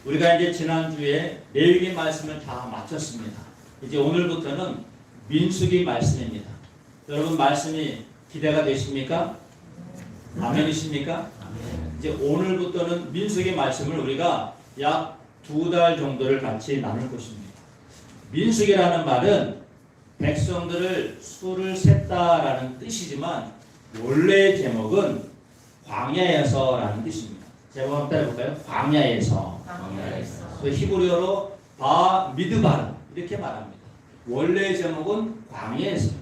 우리가 이제 지난주에 레위기 말씀을 다 마쳤습니다. 이제 오늘부터는 민수기 말씀입니다. 여러분 말씀이 기대가 되십니까? 아멘이십니까? 이제 오늘부터는 민수기 말씀을 우리가 약 2달 정도를 같이 나눌 것입니다. 민수기라는 말은 백성들을 수를 셌다라는 뜻이지만 원래의 제목은 광야에서라는 뜻입니다. 제목 한번 따라해볼까요? 광야에서. 그 히브리어로 바 미드바르 이렇게 말합니다. 원래의 제목은 광야에서.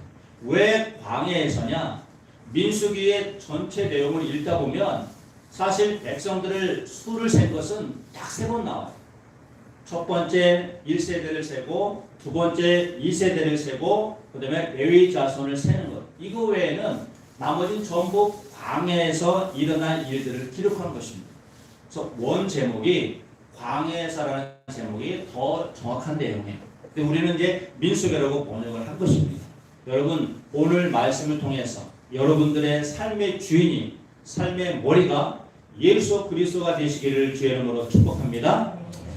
왜 광야에서냐? 민수기의 전체 내용을 읽다 보면 사실 백성들을 수를 센 것은 딱 3번 나와요. 첫 번째 1세대를 세고 두 번째 2세대를 세고 그 다음에 레위 자손을 세는 것. 이거 외에는 나머지는 전부 광야에서 일어난 일들을 기록한 것입니다. 그래서 원 제목이 광야에서라는 제목이 더 정확한 내용이에요. 근데 우리는 이제 민수기라고 번역을 한 것입니다. 여러분 오늘 말씀을 통해서 여러분들의 삶의 주인이 삶의 머리가 예수 그리스도가 되시기를 주의 이름으로 축복합니다.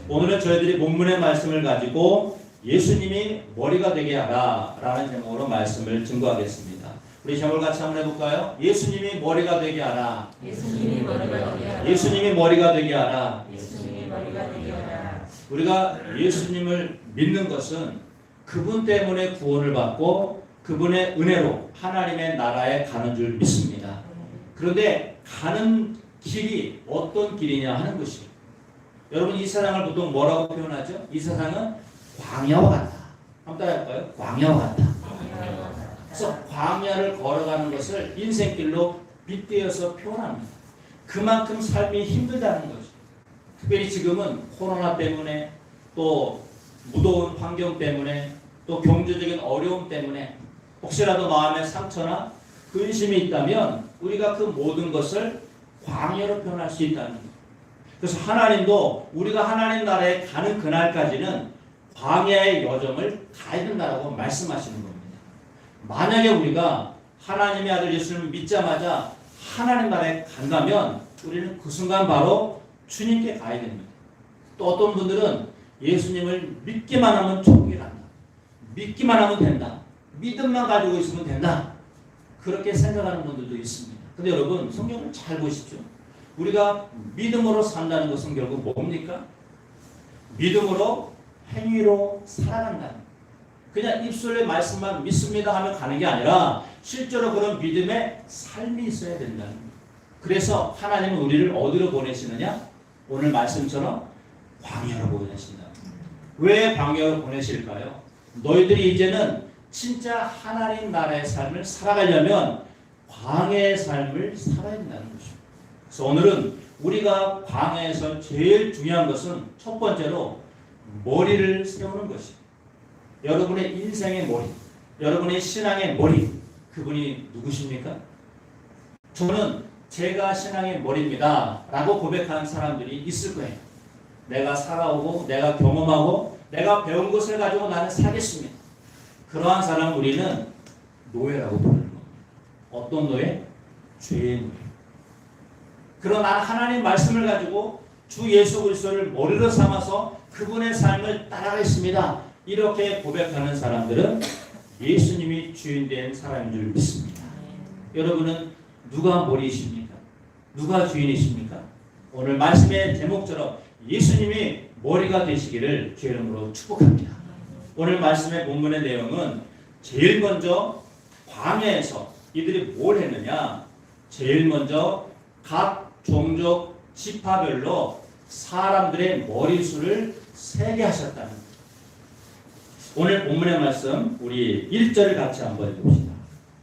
오늘은 저희들이 본문의 말씀을 가지고 예수님이 머리가 되게 하라 라는 제목으로 말씀을 증거하겠습니다. 우리 제목을 같이 한번 해볼까요? 예수님이 머리가 되게 하라. 예수님이 머리가 되게 하라. 예수님이 머리가 되게 하라. 예수님이 머리가 되게 하라. 우리가 예수님을 믿는 것은 그분 때문에 구원을 받고 그분의 은혜로 하나님의 나라에 가는 줄 믿습니다. 그런데 가는 길이 어떤 길이냐 하는 것이에요. 여러분 이 세상을 보통 뭐라고 표현하죠? 이 세상은 광야와 같다. 한번 따라해볼까요? 광야와 같다. 그래서 광야를 걸어가는 것을 인생길로 빗대어서 표현합니다. 그만큼 삶이 힘들다는 거죠. 특별히 지금은 코로나 때문에 또 무더운 환경 때문에 또 경제적인 어려움 때문에 혹시라도 마음에 상처나 근심이 있다면 우리가 그 모든 것을 광야로 표현할 수 있다는 거예요. 그래서 하나님도 우리가 하나님 나라에 가는 그날까지는 광야의 여정을 가야 된다고 말씀하시는 겁니다. 만약에 우리가 하나님의 아들 예수님을 믿자마자 하나님 나라에 간다면 우리는 그 순간 바로 주님께 가야 됩니다. 또 어떤 분들은 예수님을 믿기만 하면 천국에 간다. 믿기만 하면 된다. 믿음만 가지고 있으면 된다. 그렇게 생각하는 분들도 있습니다. 근데 여러분 성경을 잘 보십시오. 우리가 믿음으로 산다는 것은 결국 뭡니까? 믿음으로 행위로 살아간다는 거예요. 그냥 입술의 말씀만 믿습니다 하면 가는 게 아니라 실제로 그런 믿음의 삶이 있어야 된다는 거예요. 그래서 하나님은 우리를 어디로 보내시느냐? 오늘 말씀처럼 광야로 보내신다. 왜 광야로 보내실까요? 너희들이 이제는 진짜 하나님 나라의 삶을 살아가려면 광야의 삶을 살아야 된다는 것입니다. 그래서 오늘은 우리가 광야에서 제일 중요한 것은 첫 번째로 머리를 세우는 것입니다. 여러분의 인생의 머리, 여러분의 신앙의 머리, 그분이 누구십니까? 저는 제가 신앙의 머리입니다 라고 고백하는 사람들이 있을 거예요. 내가 살아오고 내가 경험하고 내가 배운 것을 가지고 나는 살겠습니다. 그러한 사람 우리는 노예라고 부르는 겁니다. 어떤 노예? 죄의 노예. 그러나 하나님 말씀을 가지고 주 예수 그리스도를 머리로 삼아서 그분의 삶을 따라가겠습니다. 이렇게 고백하는 사람들은 예수님이 주인된 사람인 줄 믿습니다. 여러분은 누가 머리이십니까? 누가 주인이십니까? 오늘 말씀의 제목처럼 예수님이 머리가 되시기를 주의 이름으로 축복합니다. 오늘 말씀의 본문의 내용은 제일 먼저 광야에서 이들이 뭘 했느냐? 제일 먼저 각 종족 지파별로 사람들의 머리수를 세게 하셨다는 거예요. 오늘 본문의 말씀 우리 1절을 같이 한번 읽읍시다.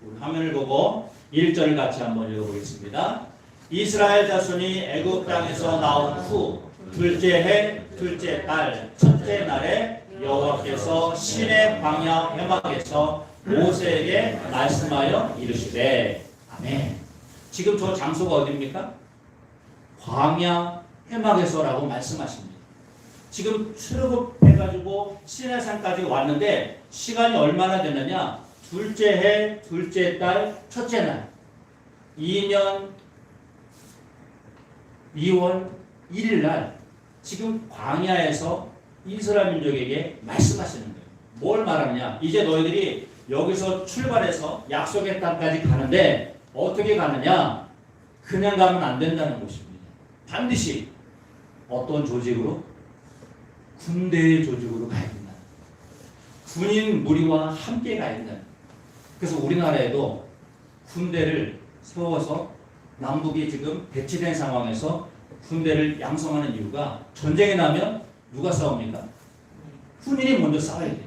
우리 화면을 보고 1절을 같이 한번 읽어보겠습니다. 이스라엘 자손이 애굽 땅에서 나온 후 둘째 해 둘째 달 첫째 날에 여호와께서 시내 광야 회막에서 모세에게 말씀하여 이르시되 아멘. 지금 저 장소가 어디입니까? 광야 회막에서라고 말씀하십니다. 지금 출애굽해가지고 시내산까지 왔는데 시간이 얼마나 됐느냐? 둘째 해 둘째 달 첫째 날 2년 2월 1일 날 지금 광야에서 이스라엘 민족에게 말씀하시는 거예요. 뭘 말하느냐? 이제 너희들이 여기서 출발해서 약속의 땅까지 가는데 어떻게 가느냐? 그냥 가면 안 된다는 것입니다. 반드시 어떤 조직으로? 군대의 조직으로 가야 된다. 군인 무리와 함께 가야 된다. 그래서 우리나라에도 군대를 세워서 남북이 지금 배치된 상황에서 군대를 양성하는 이유가 전쟁이 나면 누가 싸웁니까? 군인이 먼저 싸워야 돼요.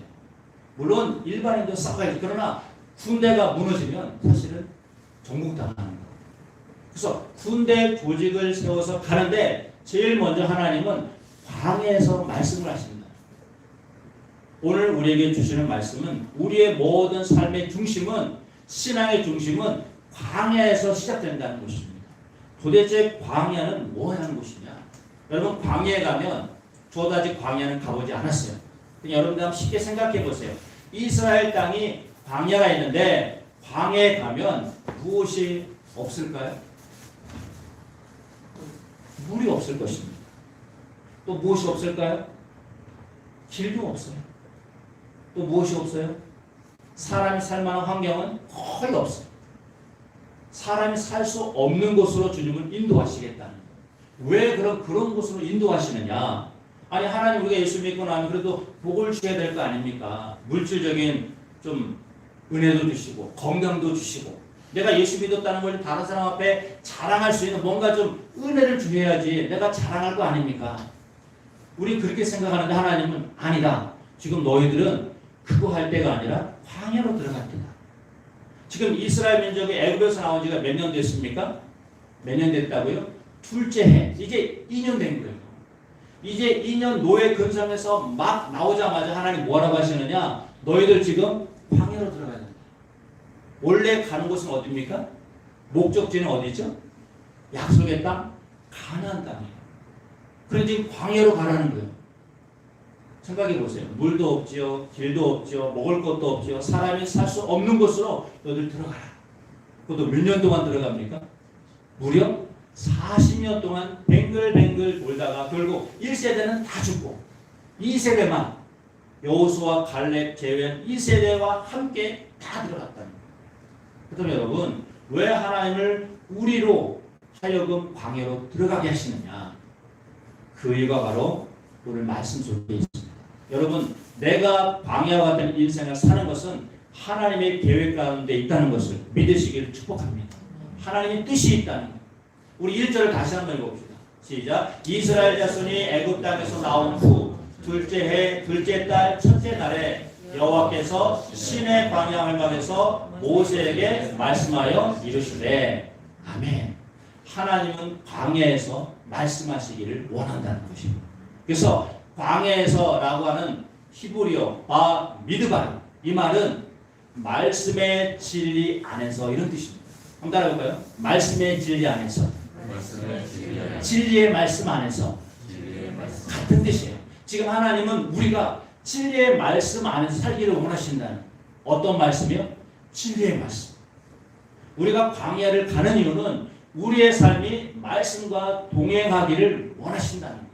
물론 일반인도 싸워야지. 그러나 군대가 무너지면 사실은 정복당하는 거예요. 그래서 군대 조직을 세워서 가는데 제일 먼저 하나님은 광야에서 말씀을 하십니다. 오늘 우리에게 주시는 말씀은 우리의 모든 삶의 중심은 신앙의 중심은 광야에서 시작된다는 것입니다. 도대체 광야는 뭐 하는 곳이냐? 여러분 광야에 가면 저도 아직 광야는 가보지 않았어요. 여러분들 한번 쉽게 생각해 보세요. 이스라엘 땅이 광야가 있는데 광야에 가면 무엇이 없을까요? 물이 없을 것입니다. 또 무엇이 없을까요? 길도 없어요. 또 무엇이 없어요? 사람이 살 만한 환경은 거의 없어요. 사람이 살 수 없는 곳으로 주님은 인도하시겠다는 거예요. 왜 그런 곳으로 인도하시느냐? 아니 하나님 우리가 예수 믿고 나면 그래도 복을 주셔야 될 거 아닙니까? 물질적인 좀 은혜도 주시고 건강도 주시고 내가 예수 믿었다는 걸 다른 사람 앞에 자랑할 수 있는 뭔가 좀 은혜를 주셔야지 내가 자랑할 거 아닙니까? 우리 그렇게 생각하는데 하나님은 아니다. 지금 너희들은 그거 할 때가 아니라 광야로 들어갈 때다. 지금 이스라엘 민족이 애굽에서 나온 지가 몇 년 됐습니까? 몇 년 됐다고요? 둘째 해. 이제 2년 된 거예요. 이제 2년 노예 근성에서 막 나오자마자 하나님 뭐라고 하시느냐? 너희들 지금 광야로 들어가야 된다. 원래 가는 곳은 어디입니까? 목적지는 어디죠? 약속의 땅, 가나안 땅이에요. 그런데 지금 광야로 가라는 거예요. 생각해 보세요. 물도 없지요, 길도 없지요, 먹을 것도 없지요. 사람이 살 수 없는 곳으로 너희들 들어가라. 그것도 몇 년 동안 들어갑니까? 무려 40년 동안 뱅글뱅글 돌다가 결국 1세대는 다 죽고 2세대만 여호수아 갈렙 제외한 2세대와 함께 다 들어갔다는 거예요. 그렇다면 여러분 왜 하나님을 우리로 하여금 광야로 들어가게 하시느냐? 그 이유가 바로 오늘 말씀 속에 있습니다. 여러분 내가 광야와 같은 인생을 사는 것은 하나님의 계획 가운데 있다는 것을 믿으시기를 축복합니다. 하나님의 뜻이 있다는 것. 우리 1절을 다시 한번 읽어봅시다. 시작. 이스라엘 자손이 애굽 땅에서 나온 후 둘째 해 둘째 달 첫째 날에 여호와께서 시내 광야 회막에서 모세에게 말씀하여 이르시되 아멘. 하나님은 광야에서 말씀하시기를 원한다는 것입니다. 그래서 광야에서라고 하는 히브리어 바 미드발 이 말은 말씀의 진리 안에서 이런 뜻입니다. 한번 따라해볼까요? 말씀의 진리 안에서 진리의 말씀 안에서 같은 뜻이에요. 지금 하나님은 우리가 진리의 말씀 안에서 살기를 원하신다는 어떤 말씀이요? 진리의 말씀. 우리가 광야를 가는 이유는 우리의 삶이 말씀과 동행하기를 원하신다는 거예요.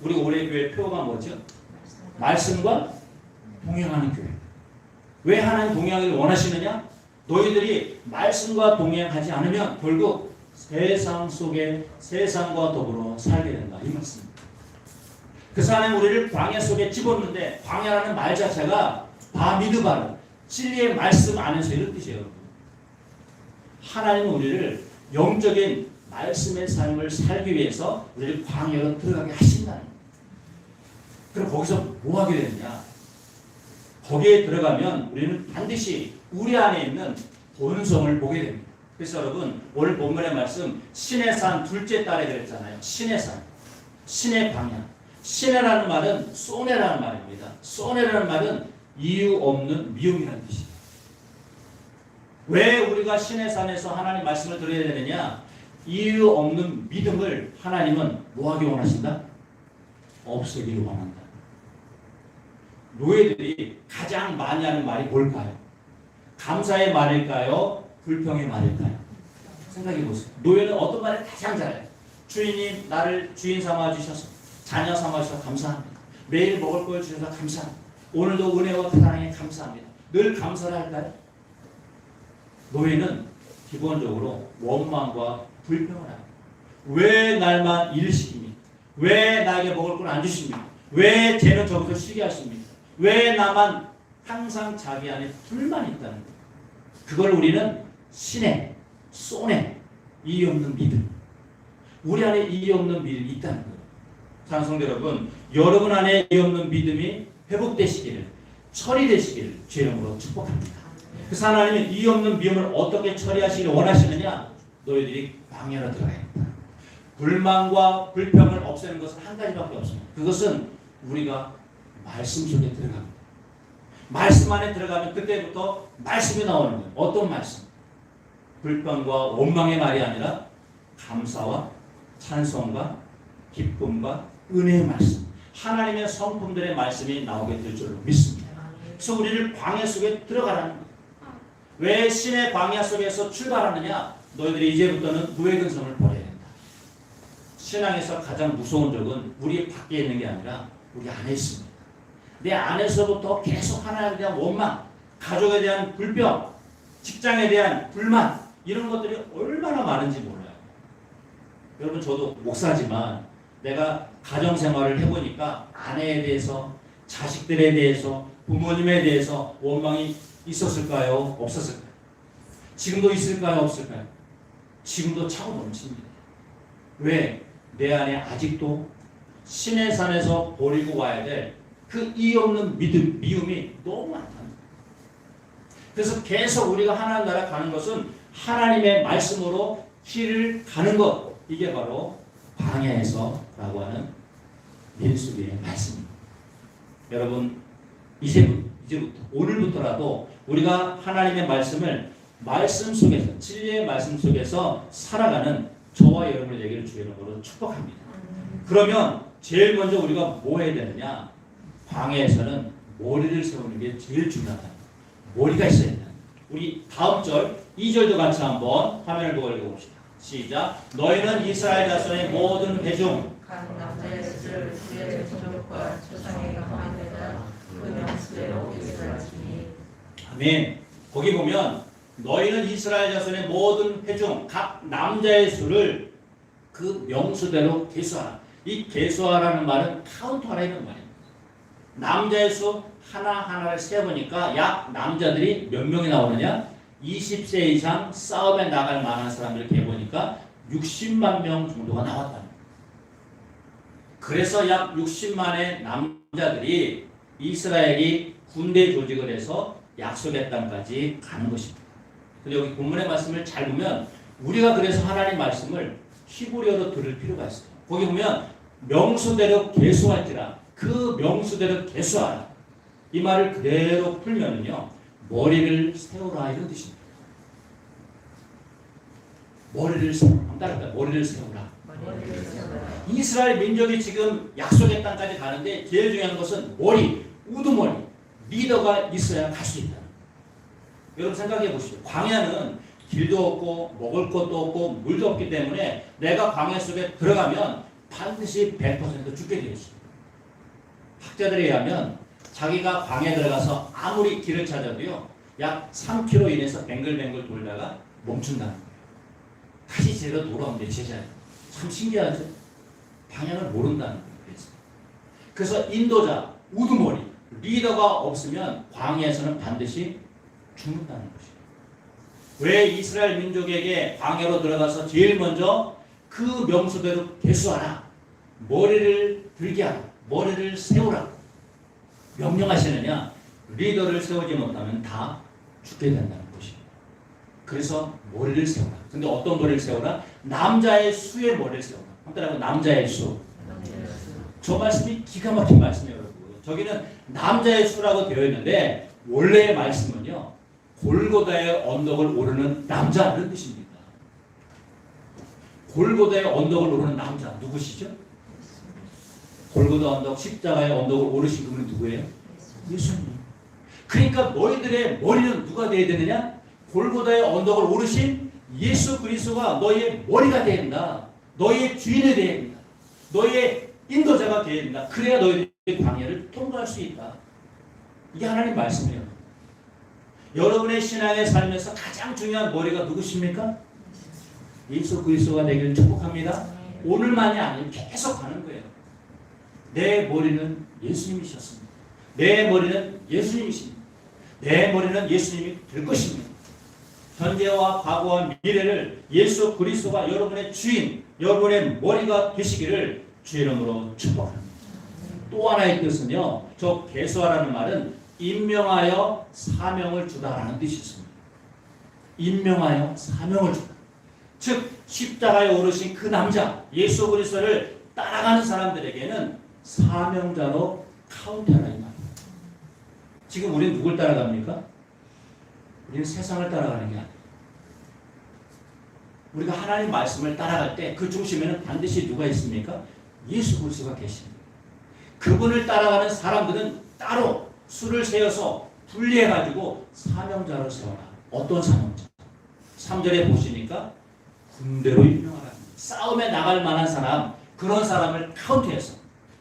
우리 올해 교회 표어가 뭐죠? 말씀과 동행하는 교회. 왜 하나님 동행하기를 원하시느냐? 너희들이 말씀과 동행하지 않으면 결국 세상 속에 세상과 더불어 살게 된다. 이 말씀입니다. 그래서 하나님 우리를 광야 속에 집었는데 광야라는 말 자체가 바미드바르 진리의 말씀 안에서 이런 뜻이에요. 하나님은 우리를 영적인 말씀의 삶을 살기 위해서 우리를 광야로 들어가게 하신다는 거예요. 그럼 거기서 뭐 하게 되느냐? 거기에 들어가면 우리는 반드시 우리 안에 있는 본성을 보게 됩니다. 그래서 여러분 오늘 본문의 말씀 신의 산 둘째 달에 그랬잖아요. 신의 산, 신의 광야. 신의라는 말은 소네라는 말입니다. 소네라는 말은 이유 없는 미움이라는 뜻이에요. 왜 우리가 신의 산에서 하나님 말씀을 들어야 되느냐? 이유 없는 믿음을 하나님은 뭐하기 원하신다? 없애기를 원한다. 노예들이 가장 많이 하는 말이 뭘까요? 감사의 말일까요? 불평의 말일까요? 생각해 보세요. 노예는 어떤 말을 가장 잘해요? 주인이 나를 주인 삼아 주셔서 자녀 삼아주셔서 감사합니다. 매일 먹을 걸 주셔서 감사합니다. 오늘도 은혜와 사랑에 감사합니다. 늘 감사를 할까요? 노예는 기본적으로 원망과 불평을 합니다. 왜 날만 일을 시킵니까? 왜 나에게 먹을 걸 안 주십니까? 왜 쟤는 저기서 쉬게 하십니까? 왜 나만 항상 자기 안에 불만이 있다는 거예요. 그걸 우리는 신의, 쏜의 이의 없는 믿음. 우리 안에 이의 없는 믿음이 있다는 거예요. 찬송자 여러분, 여러분 안에 이의 없는 믿음이 회복되시기를, 처리되시기를 주의 이름으로 축복합니다. 그래서 하나님은 이의 없는 믿음을 어떻게 처리하시기를 원하시느냐? 너희들이 광야로 들어가야 한다. 불만과 불평을 없애는 것은 한 가지밖에 없습니다. 그것은 우리가 말씀 속에 들어갑니다. 말씀 안에 들어가면 그때부터 말씀이 나오는 거예요. 어떤 말씀? 불평과 원망의 말이 아니라 감사와 찬송과 기쁨과 은혜의 말씀, 하나님의 성품들의 말씀이 나오게 될 줄로 믿습니다. 그래서 우리를 광야 속에 들어가라는 거예요. 왜 신의 광야 속에서 출발하느냐? 너희들이 이제부터는 무의 근성을 버려야 된다. 신앙에서 가장 무서운 적은 우리 밖에 있는 게 아니라 우리 안에 있습니다. 내 안에서부터 계속 하나님에 대한 원망, 가족에 대한 불평, 직장에 대한 불만, 이런 것들이 얼마나 많은지 몰라요. 여러분, 저도 목사지만 내가 가정생활을 해보니까 아내에 대해서, 자식들에 대해서, 부모님에 대해서 원망이 있었을까요? 없었을까요? 지금도 있을까요? 없을까요? 지금도 차고 넘칩니다. 왜? 내 안에 아직도 신의 산에서 버리고 와야 될 그 이의 없는 믿음, 미움이 너무 많답니다. 그래서 계속 우리가 하나님 나라 가는 것은 하나님의 말씀으로 길을 가는 것, 이게 바로 광야에서라고 하는 민수기의 말씀입니다. 여러분, 이제부터 오늘부터라도 우리가 하나님의 말씀을 말씀 속에서, 진리의 말씀 속에서 살아가는 저와 여러분의 얘기를 주의 이름으로 축복합니다. 그러면 제일 먼저 우리가 뭐 해야 되느냐? 광야에서는 머리를 세우는 게 제일 중요하다. 머리가 있어야 된다. 우리 다음 절 2절도 같이 한번 화면을 보고 읽어봅시다. 시작. 너희는 이스라엘 자손의 모든 회중 각 남자의 수를 주의 종족과 조상의 가만되다 그 명수대로 이스라엘이니. 아멘. 거기 보면 너희는 이스라엘 자손의 모든 회중 각 남자의 수를 그 명수대로 계수하라. 이 계수하라는 말은 카운트하라는 말입니다. 남자의 수 하나하나를 세보니까 약 남자들이 몇 명이 나오느냐? 20세 이상 싸움에 나갈 만한 사람들을 해보니까 60만 명 정도가 나왔다는 거예요. 그래서 약 60만의 남자들이 이스라엘이 군대 조직을 해서 약속의 땅까지 가는 것입니다. 근데 여기 본문의 말씀을 잘 보면 우리가 그래서 하나님 말씀을 히브리어로 들을 필요가 있어요. 거기 보면 명수대로 계수할지라 그 명수대로 계수하라. 이 말을 그대로 풀면은요, 머리를 세우라 이런 뜻입니다. 머리를 세우라. 따라합니다. 머리를 세우라. 이스라엘 민족이 지금 약속의 땅까지 가는데 제일 중요한 것은 머리, 우두머리, 리더가 있어야 갈 수 있다. 여러분 생각해 보시죠. 광야는 길도 없고 먹을 것도 없고 물도 없기 때문에 내가 광야 속에 들어가면 반드시 100% 죽게 되어 있습니다. 학자들에 의하면 자기가 광야에 들어가서 아무리 길을 찾아도요, 약 3km 이내에서 뱅글뱅글 돌다가 멈춘다는 거예요. 다시 제대로 돌아오는데 제자리. 참 신기하죠? 방향을 모른다는 거예요. 그래서 인도자, 우두머리, 리더가 없으면 광야에서는 반드시 죽는다는 것이에요. 왜 이스라엘 민족에게 광야로 들어가서 제일 먼저 그 명수대로 계수하라. 머리를 들게 하라. 머리를 세우라. 명령하시느냐? 리더를 세우지 못하면 다 죽게 된다는 것입니다. 그래서 머리를 세우라. 근데 어떤 머리를 세우라? 남자의 수의 머리를 세우라. 한때라고 남자의 수. 저 말씀이 기가 막힌 말씀이에요, 여러분. 저기는 남자의 수라고 되어 있는데 원래의 말씀은요, 골고다의 언덕을 오르는 남자라는 뜻입니다. 골고다의 언덕을 오르는 남자 누구시죠? 골고다 언덕, 십자가의 언덕을 오르신 분은 누구예요? 예수님. 그러니까 너희들의 머리는 누가 되어야 되느냐? 골고다의 언덕을 오르신 예수 그리스도가 너희의 머리가 되야 된다. 너희의 주인이 되야 된다. 너희의 인도자가 되어야 된다. 그래야 너희들이 광야를 통과할 수 있다. 이게 하나님 말씀이에요. 여러분의 신앙의 삶에서 가장 중요한 머리가 누구십니까? 예수 그리스도가 되기를 축복합니다. 오늘만이 아니고 계속 가는 거예요. 내 머리는 예수님이셨습니다. 내 머리는 예수님이십니다. 내 머리는 예수님이 될 것입니다. 현재와 과거와 미래를 예수 그리스도가 여러분의 주인, 여러분의 머리가 되시기를 주 이름으로 축복합니다. 또 하나의 뜻은요, 저 계수하라는 말은 임명하여 사명을 주다라는 뜻이 있습니다. 임명하여 사명을 주다. 즉 십자가에 오르신 그 남자 예수 그리스도를 따라가는 사람들에게는 사명자로 카운트하라 이 말입니다. 지금 우리는 누굴 따라갑니까? 우리는 세상을 따라가는 게 아니에요. 우리가 하나님 말씀을 따라갈 때 그 중심에는 반드시 누가 있습니까? 예수 그리스도가 계십니다. 그분을 따라가는 사람들은 따로 수를 세워서 분리해가지고 사명자를 세워라. 어떤 사명자? 3절에 보시니까 군대로 임명하라. 싸움에 나갈 만한 사람, 그런 사람을 카운트해서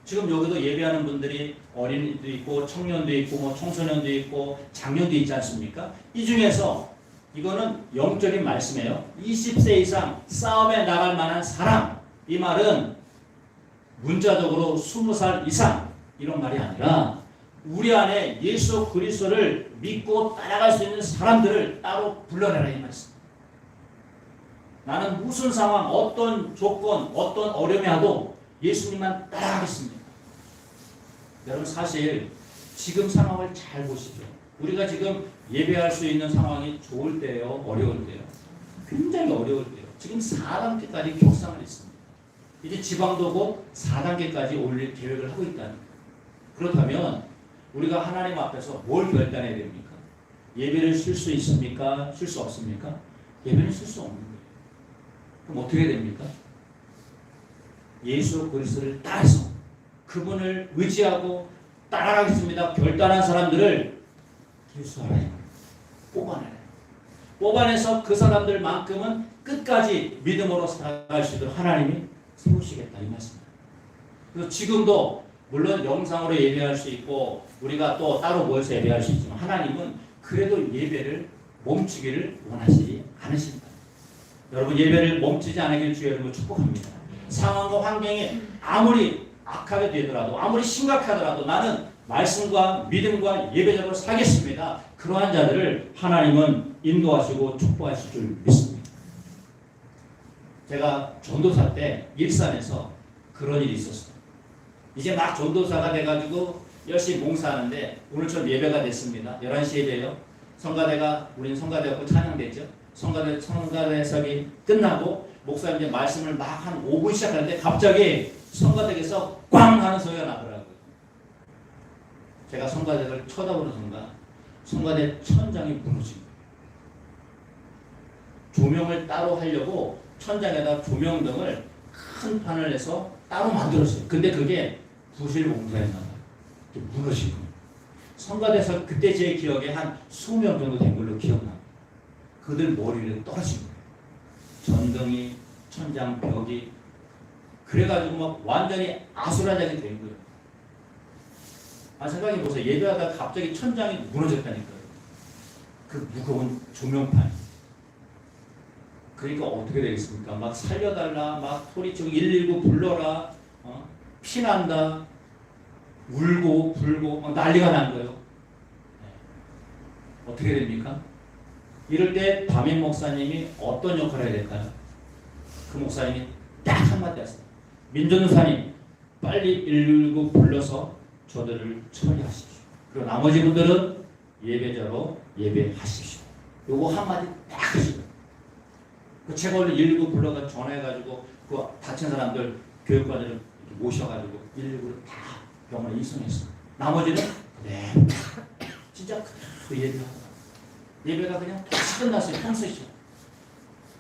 지금 여기도 예배하는 분들이 어린이도 있고 청년도 있고 뭐 청소년도 있고 장년도 있지 않습니까? 이 중에서 이거는 영적인 말씀이에요. 20세 이상 싸움에 나갈 만한 사람, 이 말은 문자적으로 20살 이상 이런 말이 아니라 우리 안에 예수 그리스도를 믿고 따라갈 수 있는 사람들을 따로 불러내라 이 말씀. 나는 무슨 상황, 어떤 조건, 어떤 어려움이 와도 예수님만 따라가겠습니다. 여러분 사실 지금 상황을 잘 보시죠. 우리가 지금 예배할 수 있는 상황이 좋을 때요, 어려울 때요. 굉장히 어려울 때요. 지금 4단계까지 격상을 했습니다. 이제 지방도 곧 4단계까지 올릴 계획을 하고 있다는 거예요. 그렇다면 우리가 하나님 앞에서 뭘 결단해야 됩니까? 예배를 쉴 수 있습니까? 쉴 수 없습니까? 예배는 쉴 수 없는 거예요. 그럼 어떻게 됩니까? 예수 그리스도를 따라서 그분을 의지하고 따라가겠습니다. 결단한 사람들을 예수하라. 뽑아내라. 뽑아내서 그 사람들만큼은 끝까지 믿음으로 살아갈 수 있도록 하나님이 세우시겠다 이 말씀입니다. 그래서 지금도 물론 영상으로 예배할 수 있고 우리가 또 따로 모여서 예배할 수 있지만 하나님은 그래도 예배를 멈추기를 원하시지 않으십니다. 여러분 예배를 멈추지 않으길 주의 이름으로 축복합니다. 상황과 환경이 아무리 악하게 되더라도 아무리 심각하더라도 나는 말씀과 믿음과 예배적으로 살겠습니다. 그러한 자들을 하나님은 인도하시고 축복하실 줄 믿습니다. 제가 전도사 때 일산에서 그런 일이 있었어요. 이제 막 전도사가 돼가지고 열심히 봉사하는데 오늘처럼 예배가 됐습니다. 11시 예배요. 성가대가 우리는 성가대였고 찬양됐죠. 성가대석이 끝나고 목사님 이제 말씀을 막 한 5분 시작하는데 갑자기 성가대에서 꽝 하는 소리가 나더라고요. 제가 성가대를 쳐다보는 순간 성가대 천장이 무너진 거예요. 조명을 따로 하려고 천장에다 조명등을 큰 판을 해서 따로 만들었어요. 근데 그게 부실 공사였나 봐요. 무너진 거예요. 성가대에서 그때 제 기억에 한 20명 정도 된 걸로 기억나요. 그들 머리 위에 떨어진 거예요. 전등이, 천장, 벽이. 그래가지고 막 완전히 아수라장이 된 거예요. 아, 생각해보세요. 예배하다가 갑자기 천장이 무너졌다니까요. 그 무거운 조명판. 그러니까 어떻게 되겠습니까? 막 살려달라, 막 소리치고 119 불러라, 피난다, 울고 불고 막 난리가 난 거예요. 네. 어떻게 됩니까? 이럴 때 담임 목사님이 어떤 역할을 해야 될까요? 그 목사님이 딱 한마디 하세요. 민전사님 빨리 119 불러서 저들을 처리하십시오. 그리고 나머지 분들은 예배자로 예배하십시오. 요거 한마디 딱 하시고 그 제가 원래 119 불러가 전화해가지고 그 다친 사람들 교육관을 모셔가지고 119를 다 병원에 이송했어. 나머지는 네 진짜 그 예배가 그냥 다시 끝났어요. 평소시죠.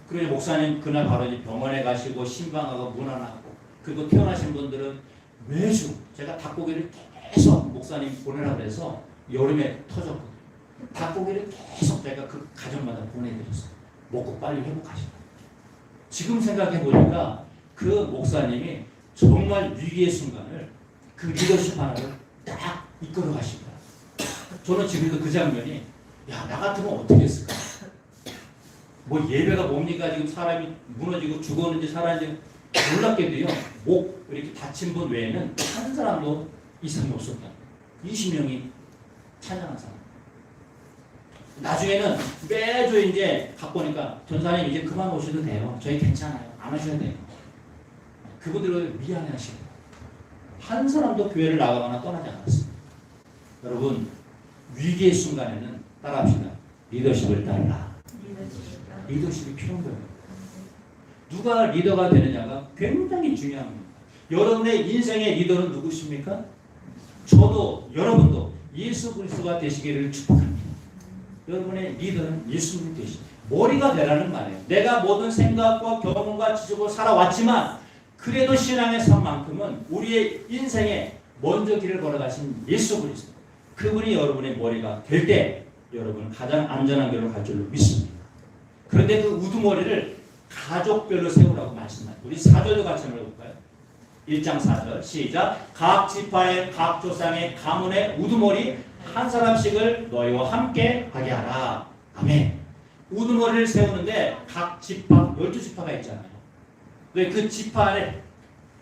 그리고 목사님 그날 바로 이제 병원에 가시고 신방하고 문안하고 그리고 태어나신 분들은 매주 제가 닭고기를 계속 목사님 보내라고 해서 여름에 터졌거든요. 닭고기를 계속 제가 그 가정마다 보내드렸어요. 먹고 빨리 회복하시라. 지금 생각해 보니까 그 목사님이 정말 위기의 순간을 그 리더십 하나를 딱 이끌어 가신 거야. 저는 지금도 그 장면이 야, 나 같으면 어떻게 했을까? 뭐 예배가 뭡니까? 지금 사람이 무너지고 죽었는지 살았는지 놀랍게도요. 목 이렇게 다친 분 외에는 한 사람도 이상이 없었다. 20명이 찬양한 사람. 나중에는 매주 이제 갖고 오니까 전사님 이제 그만 오셔도 돼요. 저희 괜찮아요. 안 오셔도 돼요. 그분들은 미안해 하시고 한 사람도 교회를 나가거나 떠나지 않았습니다. 여러분 위기의 순간에는 따라합시다. 리더십을 따르라. 리더십이 필요한 거예요. 누가 리더가 되느냐가 굉장히 중요합니다. 여러분의 인생의 리더는 누구십니까? 저도 여러분도 예수 그리스도가 되시기를 축복합니다. 여러분의 리더는 예수님 되시. 머리가 되라는 말이에요. 내가 모든 생각과 경험과 지식으로 살아왔지만 그래도 신앙의 삶만큼은 우리의 인생에 먼저 길을 걸어가신 예수 그리스도. 그분이 여러분의 머리가 될 때 여러분은 가장 안전한 길로 갈 줄로 믿습니다. 그런데 그 우두머리를 가족별로 세우라고 말씀합니다. 우리 4절도 같이 읽어볼까요? 1장 4절 시작. 각 지파의 각 조상의 가문의 우두머리 한 사람씩을 너희와 함께 하게 하라. 아멘. 우두머리를 세우는데 각 지파 12지파가 있잖아요. 왜 그 지파 안에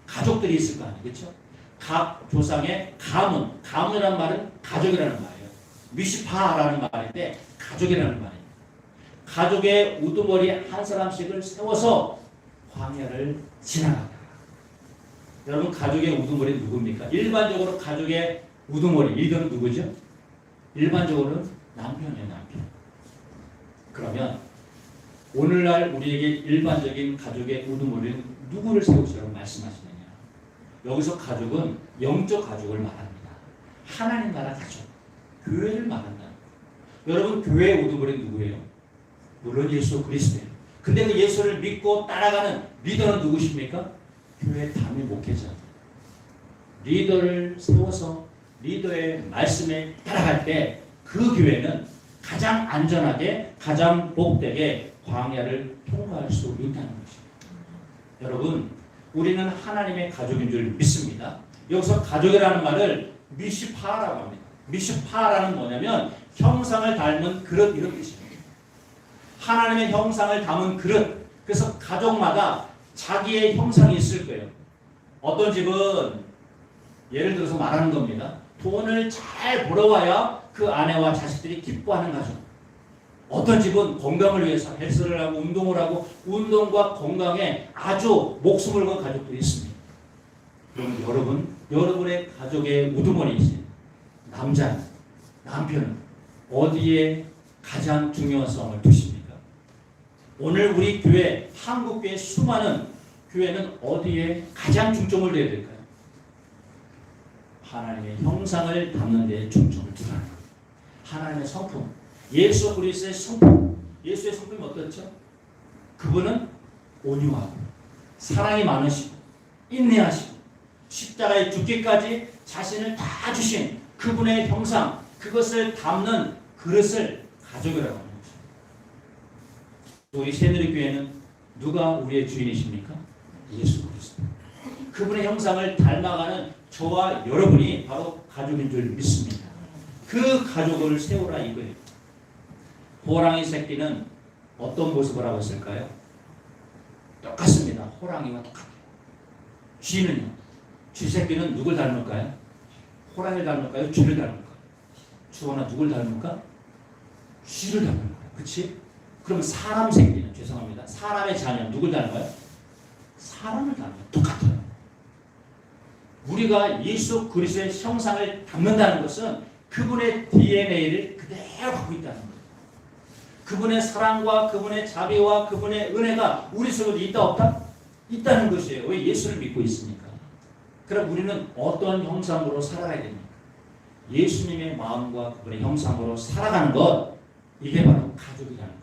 가족들이 있을 거 아니에요. 그렇죠? 각 조상의 가문이라는 말은 가족이라는 말이에요. 미시파라는 말인데 가족이라는 말이에요. 가족의 우두머리 한 사람씩을 세워서 광야를 지나가라. 여러분 가족의 우두머리 누굽니까? 일반적으로 가족의 우두머리 리더는 누구죠? 일반적으로는 남편이에요. 남편. 그러면 오늘날 우리에게 일반적인 가족의 우두머리는 누구를 세우시라고 말씀하시느냐? 여기서 가족은 영적 가족을 말합니다. 하나님 나라 가족, 교회를 말한다. 여러분 교회의 우두머리 누구예요? 물론 예수 그리스도예요. 근데 그 예수를 믿고 따라가는 리더는 누구십니까? 교회 담임 목회자. 리더를 세워서 리더의 말씀에 따라갈 때 그 교회는 가장 안전하게 가장 복되게 광야를 통과할 수 있다는 것입니다. 여러분 우리는 하나님의 가족인 줄 믿습니다. 여기서 가족이라는 말을 미시파라고 합니다. 미시파라는 뭐냐면 형상을 닮은 그릇 이런 뜻입니다. 하나님의 형상을 담은 그릇. 그래서 가족마다 자기의 형상이 있을 거예요. 어떤 집은 예를 들어서 말하는 겁니다. 돈을 잘 벌어와야 그 아내와 자식들이 기뻐하는 가족. 어떤 집은 건강을 위해서 헬스를 하고 운동을 하고 운동과 건강에 아주 목숨을 건 가족들이 있습니다. 그럼 여러분의 가족의 우두머리이신 남자, 남편은 어디에 가장 중요성을 두십니까? 오늘 우리 교회, 한국교회 수많은 교회는 어디에 가장 중점을 둬야 될까요? 하나님의 형상을 담는 데 중점을 두라는 겁니다. 하나님의 성품, 예수 그리스도의 성품, 예수의 성품이 어떻죠? 그분은 온유하고 사랑이 많으시고 인내하시고 십자가에 죽기까지 자신을 다 주신 그분의 형상, 그것을 담는 그릇을 가족이라고 하는 것입니다. 우리 새누리교회는 누가 우리의 주인이십니까? 예수 그리스도. 그분의 형상을 닮아가는 저와 여러분이 바로 가족인 줄 믿습니다. 그 가족을 세우라 이거예요. 호랑이 새끼는 어떤 모습을 하고 있을까요? 똑같습니다. 호랑이와 똑같아요. 쥐는요? 쥐 새끼는 누굴 닮을까요? 호랑이를 닮을까요? 쥐를 닮을까요? 주원아 누굴 닮을까? 쥐를 닮을 거예요. 그렇지? 그럼 사람 새끼는 죄송합니다. 사람의 자녀 누굴 닮아요? 사람을 닮아요. 똑같아요. 우리가 예수 그리스도의 형상을 담는다는 것은 그분의 DNA를 그대로 갖고 있다는 거예요. 그분의 사랑과 그분의 자비와 그분의 은혜가 우리 속에도 있다 없다? 있다는 것이에요. 왜 예수를 믿고 있으니까. 그럼 우리는 어떤 형상으로 살아가야 됩니까? 예수님의 마음과 그분의 형상으로 살아가는 것, 이게 바로 가족이라는 거예요.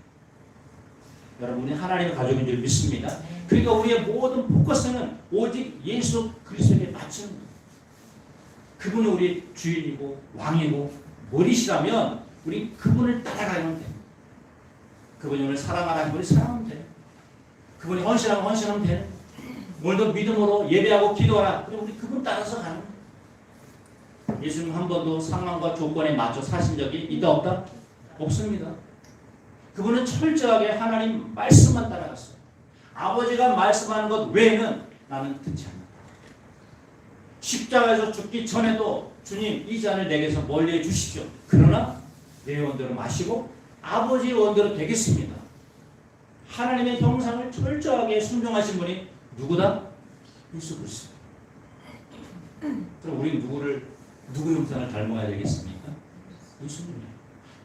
여러분이 하나님의 가족인 줄 믿습니다. 그러니까 우리의 모든 포커스는 오직 예수 그리스도에게 맞추는 거예요. 그분은 우리의 주인이고 왕이고 머리시라면 우리 그분을 따라가면 돼요. 그분이 오늘 사랑하라 하면 우리 사랑하면 돼요. 그분이 헌신하면 헌신하면 돼요. 오늘도 믿음으로 예배하고 기도하라. 그럼 우리 그분 따라서 가는 거예요. 예수님 한 번도 상황과 조건에 맞춰 사신 적이 있다 없다? 없습니다. 그분은 철저하게 하나님 말씀만 따라갔어요. 아버지가 말씀하는 것 외에는 나는 듣지 않는다. 십자가에서 죽기 전에도 주님 이 잔을 내게서 멀리해 주십시오. 그러나 내 원대로 마시고 아버지의 원대로 되겠습니다. 하나님의 형상을 철저하게 순종하신 분이 누구다? 예수 그리스도. 그럼 우리 누구 형상을 닮아야 되겠습니까? 예수님이요.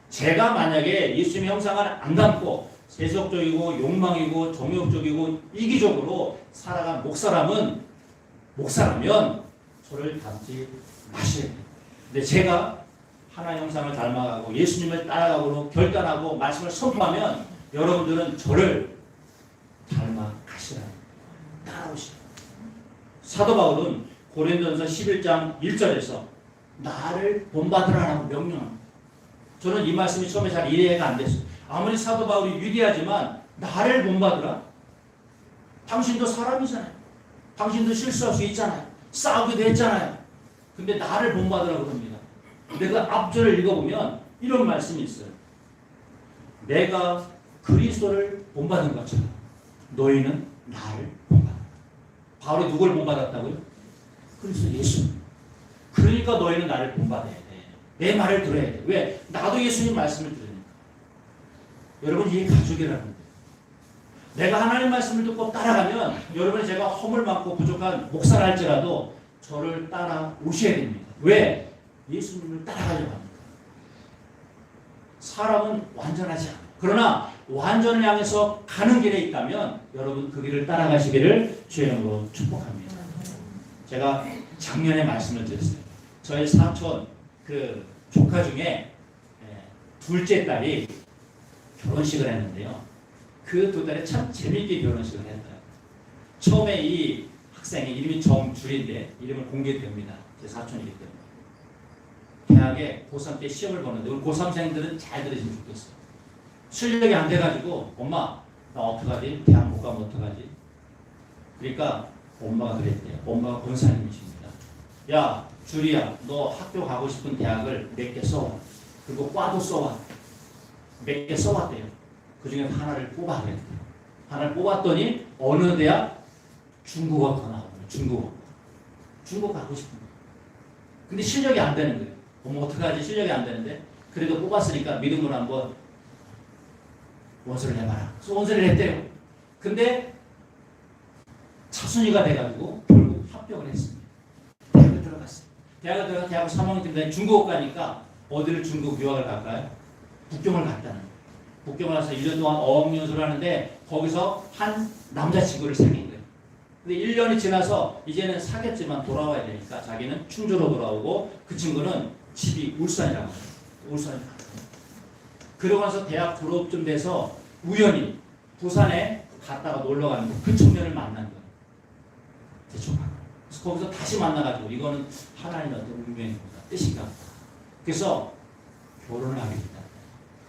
제가 만약에 예수님의 형상을 안 닮고 세속적이고 욕망이고 정욕적이고 이기적으로 살아간 목사라면 저를 닮지 마셔야 돼요. 근데 제가 하나님 형상을 닮아가고 예수님을 따라가고 결단하고 말씀을 선포하면 여러분들은 저를 닮아가시라. 따라오시라. 사도 바울은 고린도전서 11장 1절에서 나를 본받으라라고 명령합니다. 저는 이 말씀이 처음에 잘 이해가 안 됐어요. 아무리 사도 바울이 위대하지만 나를 본받으라? 당신도 사람이잖아요. 당신도 실수할 수 있잖아요. 싸우기도 했잖아요. 근데 나를 본받으라 그럽니다. 근데 그 앞절을 읽어보면 이런 말씀이 있어요. 내가 그리스도를 본받은 것처럼 너희는 나를 본받아. 바울이 누굴 본받았다고요? 그리스도 예수. 그러니까 너희는 나를 본받아야 돼. 내 말을 들어야 돼. 왜? 나도 예수님 말씀을 들으니까. 여러분 이게 가족이라는 거예요. 내가 하나님 말씀을 듣고 따라가면 여러분이 제가 허물 많고 부족한 목사를 할지라도 저를 따라오셔야 됩니다. 왜? 예수님을 따라가려고 합니다. 사람은 완전하지 않아요. 그러나 완전을 향해서 가는 길에 있다면 여러분 그 길을 따라가시기를 주의 이름으로 축복합니다. 제가 작년에 말씀을 드렸어요. 저희 사촌 그 조카 중에 둘째 딸이 결혼식을 했는데요. 그 두 딸이 참 재미있게 결혼식을 했어요. 처음에 이 학생이 이름이 정줄인데 이름을 공개됩니다. 제 사촌이기 때문에. 대학에 고3 때 시험을 보는데 우리 고3생들은 잘 들으시면 좋겠어요. 실력이 안 돼가지고 엄마 나 어떡하지? 대학 못 가면 어떡하지? 그러니까 엄마가 그랬대요. 엄마가 권사님이십니다. 야 줄이야 너 학교 가고 싶은 대학을 몇 개 써와. 그리고 과도 써와. 몇 개 써왔대요. 그 중에 하나를 뽑아 그랬대요. 하나를 뽑았더니 어느 대학? 중국어 더 나오거든요. 중국어 가고 싶은 거예요. 근데 실력이 안 되는 거예요. 어머 어떡하지? 실력이 안 되는데 그래도 뽑았으니까 믿음으로 한번 원서를 해봐라. 그래서 원서를 했대요. 근데 차순위가 돼가지고 결국 합격을 했습니다. 대학을 들어갔어요. 대학을 들어가 대학 3학년 때문에 중국어 가니까 어디를 중국 유학을 갈까요? 북경을 갔다는 거예요. 북경을 가서 1년 동안 어학연수를 하는데 거기서 한 남자친구를 사귄 거예요. 근데 1년이 지나서 이제는 사귀었지만 돌아와야 되니까 자기는 충주로 돌아오고 그 친구는 집이 울산이라고 해요. 울산에 갔어요. 그러고 나서 대학 졸업쯤 돼서 우연히 부산에 갔다가 놀러 가는데 그 청년을 만난 거예요. 제 조카. 그래서 거기서 다시 만나가지고 이거는 하나님의 어떤 운명인 거다. 뜻인가 보다. 그래서 결혼을 하게 됐다.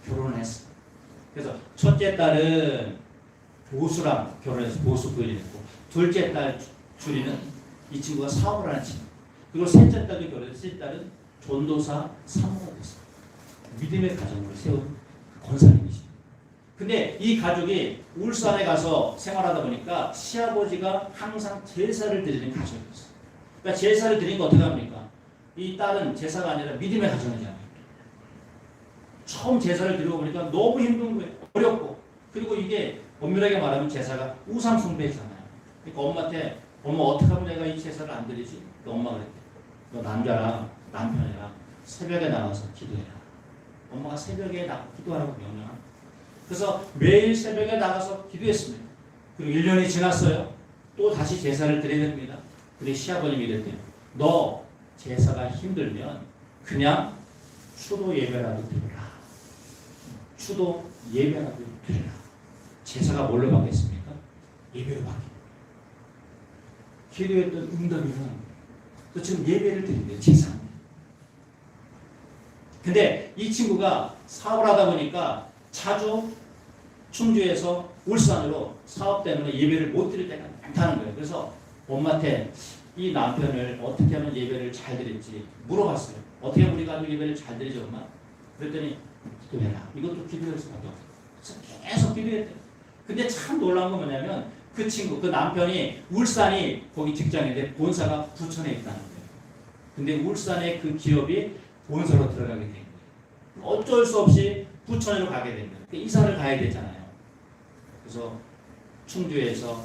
결혼을 했어. 그래서 첫째 딸은 보수랑 결혼해서 보수 부인이 됐고 둘째 딸 줄이는 이 친구가 사업을 하는 친구. 그리고 셋째 딸도 결혼해서 셋째 딸은 전도사 사모가 됐어요. 믿음의 가정을 세운 권사님이십니다. 근데 이 가족이 울산에 가서 생활하다 보니까 시아버지가 항상 제사를 드리는 가족이었어요. 그러니까 제사를 드리는 거 어떻게 합니까? 이 딸은 제사가 아니라 믿음의 가정이잖아요. 처음 제사를 드리고 보니까 너무 힘든 거예요. 어렵고. 그리고 이게 엄밀하게 말하면 제사가 우상 숭배잖아요. 그러니까 엄마한테 엄마 어떻게 하면 내가 이 제사를 안 드리지? 엄마가 그랬대. 너 남자랑 남편이랑 새벽에 나가서 기도해라. 엄마가 새벽에 나가서 기도하라고 명령합니다. 그래서 매일 새벽에 나가서 기도했습니다. 그리고 1년이 지났어요. 또 다시 제사를 드려야 됩니다. 그리고 시아버님이 이랬대요. 너 제사가 힘들면 그냥 추도 예배라도 드려라. 추도 예배라도 드려라. 제사가 뭘로 받겠습니까? 예배로 받겠습니다. 기도했던 응답이는 또 지금 예배를 드린대요. 제사입니다. 근데 이 친구가 사업을 하다 보니까 자주 충주에서 울산으로 사업 때문에 예배를 못 드릴 때가 많다는 거예요. 그래서 엄마한테 이 남편을 어떻게 하면 예배를 잘 드릴지 물어봤어요. 어떻게 하면 우리 가족 예배를 잘 드리죠, 엄마? 그랬더니 기도해라. 이것도 기도할 수밖에 없어요. 계속 기도했대요. 근데 참 놀라운 건 뭐냐면 그 친구, 그 남편이 울산이 거기 직장인데 본사가 부천에 있다는 거예요. 근데 울산의 그 기업이 본사로 들어가게 된 거예요. 어쩔 수 없이 부천으로 가게 된 거예요. 이사를 가야 되잖아요. 그래서 충주에서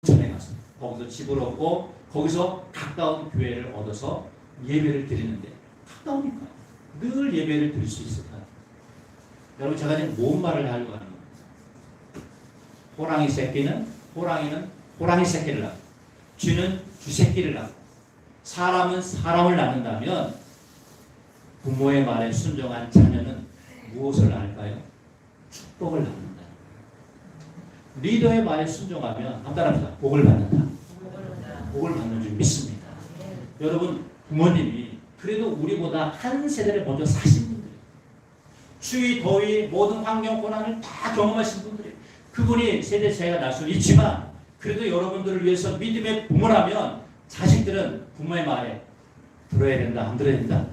부천에 가서 거기서 집을 얻고 거기서 가까운 교회를 얻어서 예배를 드리는데 가까우니까 늘 예배를 드릴 수 있을 것 같아요. 여러분 제가 지금 뭔 말을 하려고 하는 거예요? 호랑이는 호랑이 새끼를 낳고 쥐는 쥐 새끼를 낳고 사람은 사람을 낳는다면 부모의 말에 순종한 자녀는 무엇을 낳을까요? 축복을 낳는다. 리더의 말에 순종하면 한번 따라합시다. 복을 받는다. 복을 받는 줄 믿습니다. 여러분 부모님이 그래도 우리보다 한 세대를 먼저 사신 분들이에요. 추위, 더위, 모든 환경 고난을 다 경험하신 분들이에요. 그분이 세대 차이가 날 수는 있지만 그래도 여러분들을 위해서 믿음의 부모라면 자식들은 부모의 말에 들어야 된다, 안 들어야 된다?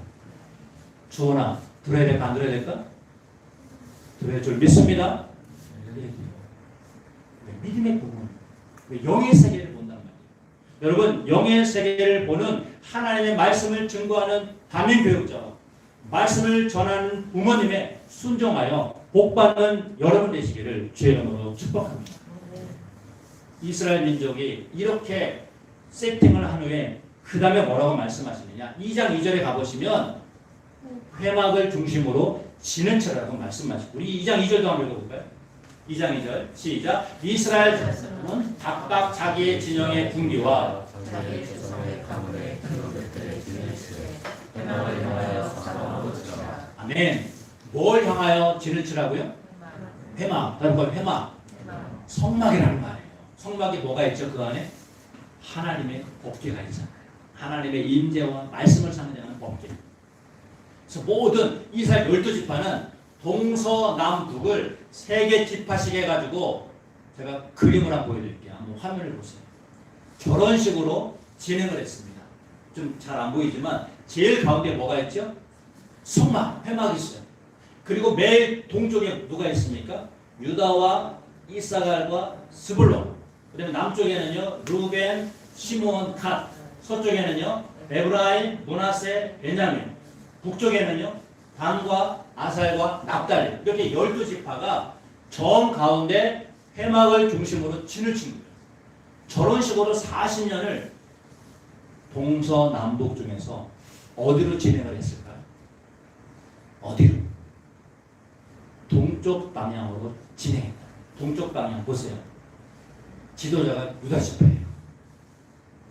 주원아, 들어야 될까, 안 들어야 될까? 들어야 줄 믿습니다. 믿음의 부분, 영의 세계를 본단 말이에요. 여러분, 영의 세계를 보는 하나님의 말씀을 증거하는 담임교육자와 말씀을 전하는 부모님의 순종하여 복받는 여러분 되시기를 주의 이름으로 축복합니다. 이스라엘 민족이 이렇게 세팅을 한 후에 그 다음에 뭐라고 말씀하시느냐? 2장 2절에 가보시면 회막을 중심으로 지는 처라고 말씀하시고 우리 2장 2절도 한번 읽어볼까요? 2장 2절 시작. 이스라엘 자손은 각각 자기의 진영의 군기와 자기의 조상의 가문의 그룹들을 지내시되 회막을 향하여 사방으로 치라. 아멘. 뭘 향하여 진을 치라고요? 회막. 다른 걸 회막. 성막이라는 말이에요. 성막이 뭐가 있죠? 그 안에 하나님의 법궤가 있잖아요. 하나님의 임재와 말씀을 상징하는 법궤. 그래서 모든 이스라엘 12지파는 동서남북을 3개 지파씩 해가지고 제가 그림을 한번 보여드릴게요. 한번 화면을 보세요. 저런 식으로 진행을 했습니다. 좀 잘 안 보이지만 제일 가운데 뭐가 있죠? 성막, 회막이 있어요. 그리고 매일 동쪽에 누가 있습니까? 유다와 이사갈과 스불론. 그다음에 남쪽에는요 루벤, 시몬, 갓. 서쪽에는요 에브라임, 므낫세, 베냐민. 북쪽에는요 단과 아살과 납달리. 이렇게 12지파가 정 가운데 회막을 중심으로 진을 친 거예요. 저런 식으로 40년을 동서남북 중에서 어디로 진행을 했을까요? 어디로? 동쪽 방향으로 진행했다. 동쪽 방향 보세요. 지도자가 유다지파예요.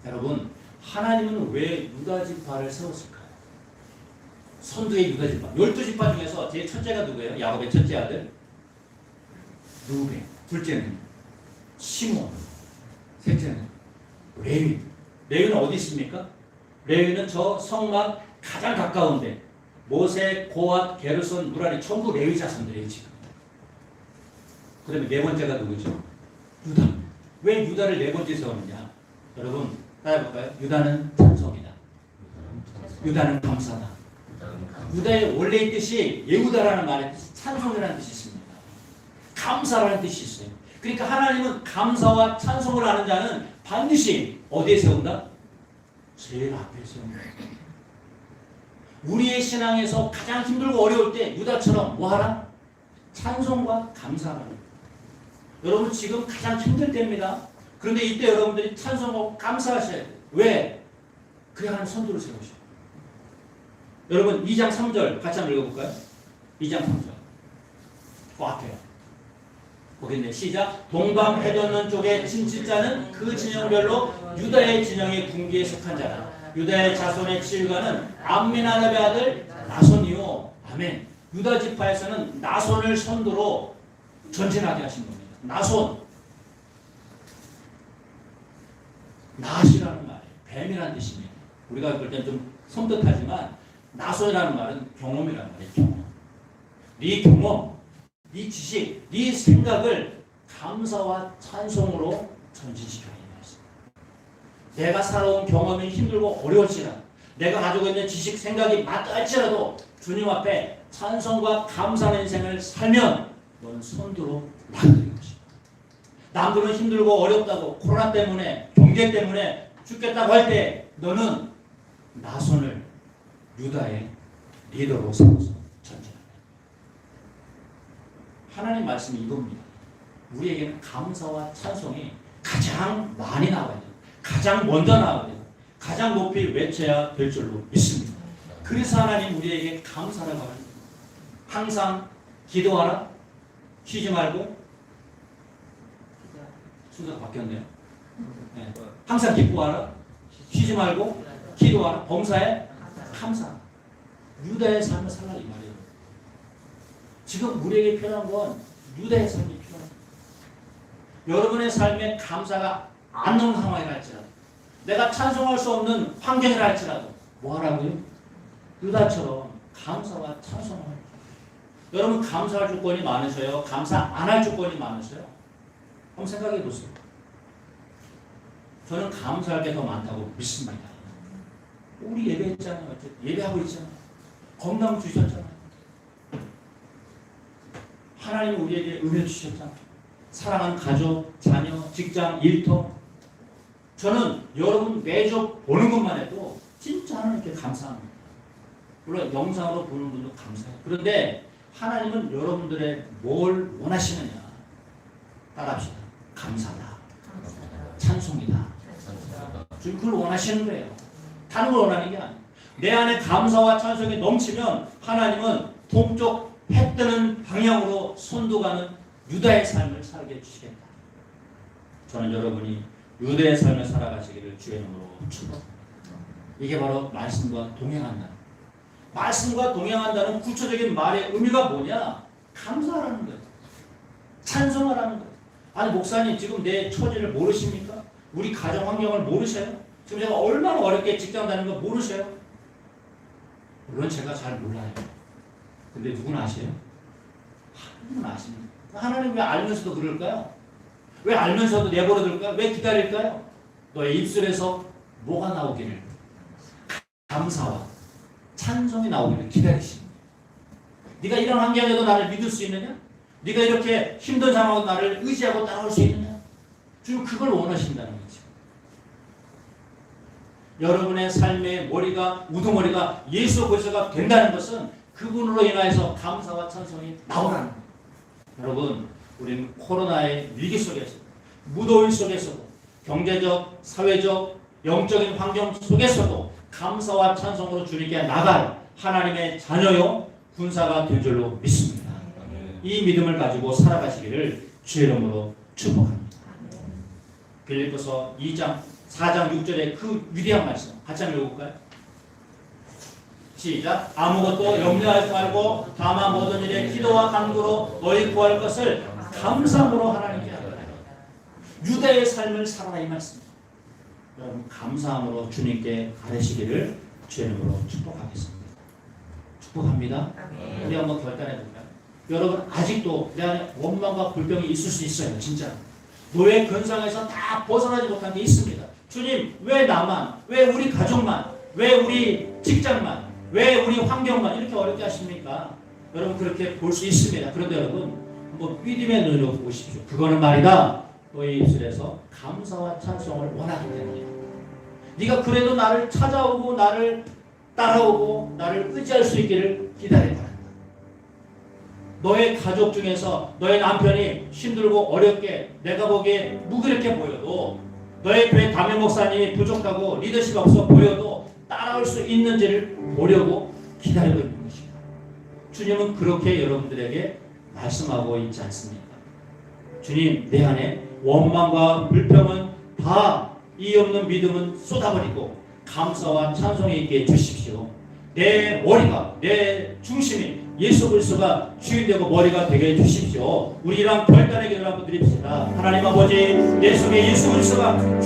여러분 하나님은 왜 유다지파를 세웠을까요? 선두의 유다지파. 12지파 중에서 제일 첫째가 누구예요? 야곱의 첫째 아들 루벤. 둘째는 시몬. 셋째는 레위. 레위는 어디 있습니까? 레위는 저 성막 가장 가까운데 모세, 고앗, 게르손, 무라리 전부 레위 자손들이에요 지금. 그 다음에 네 번째가 누구죠? 유다. 왜 유다를 네 번째 세웠느냐? 여러분 따라해볼까요? 유다는 찬송이다. 유다는 감사다. 유다의 원래의 뜻이 예후다라는 말의 뜻이 찬송이라는 뜻이 있습니다. 감사라는 뜻이 있어요. 그러니까 하나님은 감사와 찬송을 하는 자는 반드시 어디에 세운다? 제일 앞에 세운다. 우리의 신앙에서 가장 힘들고 어려울 때 유다처럼 뭐하라? 찬송과 감사를 합니다. 여러분 지금 가장 힘들 때입니다. 그런데 이때 여러분들이 찬송하고 감사하셔야 돼요. 왜? 그래야 하나님 선두를 세우셔. 여러분 2장 3절 같이 한번 읽어볼까요? 2장 3절 그 앞에요. 거기 있네. 시작. 동방 해변은 쪽에 진칠자는 그 진영별로 유다의 진영의 군기에 속한 자라. 유다의 자손의 지휘관은 암미나답의 아들 나손이요. 아멘. 유다 지파에서는 나손을 선두로 전진하게 하신 겁니다. 나손. 낫이라는 말이에요. 뱀이라는 뜻입니다. 우리가 볼 땐 좀 섬뜩하지만 나손이라는 말은 경험이라는 말이에요. 경험. 네 경험, 네 지식, 네 생각을 감사와 찬송으로 전진시켜야 했습니다. 내가 살아온 경험이 힘들고 어려울지라 내가 가지고 있는 지식 생각이 맞다 할지라도 주님 앞에 찬송과 감사하는 인생을 살면 너는 손들어 놔드릴 것이다. 남들은 힘들고 어렵다고 코로나 때문에 경제 때문에 죽겠다고 할 때 너는 나손을 유다의 리더로 삼아서 전진한다. 하나님 말씀이 이겁니다. 우리에게는 감사와 찬송이 가장 많이 나와야 돼요. 가장 먼저 나와야 돼요. 가장 높이 외쳐야 될 줄로 믿습니다. 그래서 하나님 우리에게 감사를 하라. 항상 기도하라. 쉬지 말고. 순서가 바뀌었네요. 네. 항상 기뻐하라. 쉬지 말고 기도하라. 범사에 감사. 유다의 삶을 살라 이 말이에요. 지금 우리에게 필요한 건 유다의 삶이 필요합니다. 여러분의 삶에 감사가 안 나오는 상황이라 할지라도 내가 찬송할 수 없는 환경이라 할지라도 뭐 하라고요? 유다처럼 감사와 찬송을 합니다. 여러분 감사할 주권이 많으셔요? 감사 안 할 주권이 많으셔요? 한번 생각해 보세요. 저는 감사할 게 더 많다고 믿습니다. 우리 예배했잖아요. 예배하고 있잖아요. 건강 주셨잖아요. 하나님 우리에게 은혜 주셨잖아요. 사랑하는 가족, 자녀, 직장, 일터. 저는 여러분 매주 보는 것만 해도 진짜 하나님께 감사합니다. 물론 영상으로 보는 분도 감사해요. 그런데 하나님은 여러분들의 뭘 원하시느냐. 따라합시다. 감사다. 찬송이다. 주님 그걸 원하시는 거예요. 다른 걸 원하는 게 아니에요. 내 안에 감사와 찬송이 넘치면 하나님은 동쪽 해 뜨는 방향으로 선도가는 유다의 삶을 살게 해주시겠다. 저는 여러분이 유다의 삶을 살아가시기를 주의 이름으로 축복합니다. 이게 바로 말씀과 동행한다. 말씀과 동행한다는 구체적인 말의 의미가 뭐냐? 감사하라는 거예요. 찬송하라는 거예요. 아니 목사님 지금 내 처지를 모르십니까? 우리 가정 환경을 모르세요? 지금 제가 얼마나 어렵게 직장 다니는 거 모르세요? 물론 제가 잘 몰라요. 근데 누구는 아세요? 하나님은 아십니다. 하나님 왜 알면서도 그럴까요? 왜 알면서도 내버려둘까요? 왜 기다릴까요? 너의 입술에서 뭐가 나오기를 감사와 찬송이 나오기를 기다리십니다. 네가 이런 환경에도 나를 믿을 수 있느냐? 네가 이렇게 힘든 상황에도 나를 의지하고 따라올 수 있느냐? 주님 그걸 원하신다는 거죠. 여러분의 삶의 머리가 우두머리가 예수 그리스도가 된다는 것은 그분으로 인하여서 감사와 찬송이 나오라는 거예요. 여러분 우리는 코로나의 위기 속에서 무더위 속에서도 경제적, 사회적, 영적인 환경 속에서도 감사와 찬송으로 주님께 나갈 하나님의 자녀요 군사가 될 줄로 믿습니다. 이 믿음을 가지고 살아가시기를 주의 이름으로 축복합니다. 빌립보서 2장 4장 6절의 그 위대한 말씀 같이 한번 읽어볼까요? 시작. 아무것도 염려하지 말고 다만 모든 일에 기도와 간구로 너희 구할 것을 감사함으로 하나님께 하라. 유다의 삶을 살아라 이 말씀입니다. 여러분 감사함으로 주님께 아뢰시기를 주의 이름으로 축복하겠습니다. 축복합니다. 우리 한번 결단해 볼까요? 여러분 아직도 내 안에 원망과 불평이 있을 수 있어요. 진짜 노예 근성에서 다 벗어나지 못한 게 있습니다. 주님 왜 나만, 왜 우리 가족만, 왜 우리 직장만, 왜 우리 환경만 이렇게 어렵게 하십니까? 여러분 그렇게 볼 수 있습니다. 그런데 여러분 한번 믿음의 눈으로 보십시오. 그거는 말이다. 너의 입술에서 감사와 찬송을 원하기 때문이다. 네가 그래도 나를 찾아오고 나를 따라오고 나를 의지할 수 있기를 기다려라. 너의 가족 중에서 너의 남편이 힘들고 어렵게 내가 보기에 무기력해 보여도 너의 교회 담임 목사님이 부족하고 리더십 없어 보여도 따라올 수 있는지를 보려고 기다리고 있는 것입니다. 주님은 그렇게 여러분들에게 말씀하고 있지 않습니까? 주님 내 안에 원망과 불평은 다 이의 없는 믿음은 쏟아버리고 감사와 찬송이 있게 해주십시오. 내 머리가 내 중심이 예수 그리스도가 주인 되고 머리가 되게 해주십시오. 우리랑 결단의 기도를 한번 드립시다. 하나님 아버지 내 속에 예수 그리스도가 주인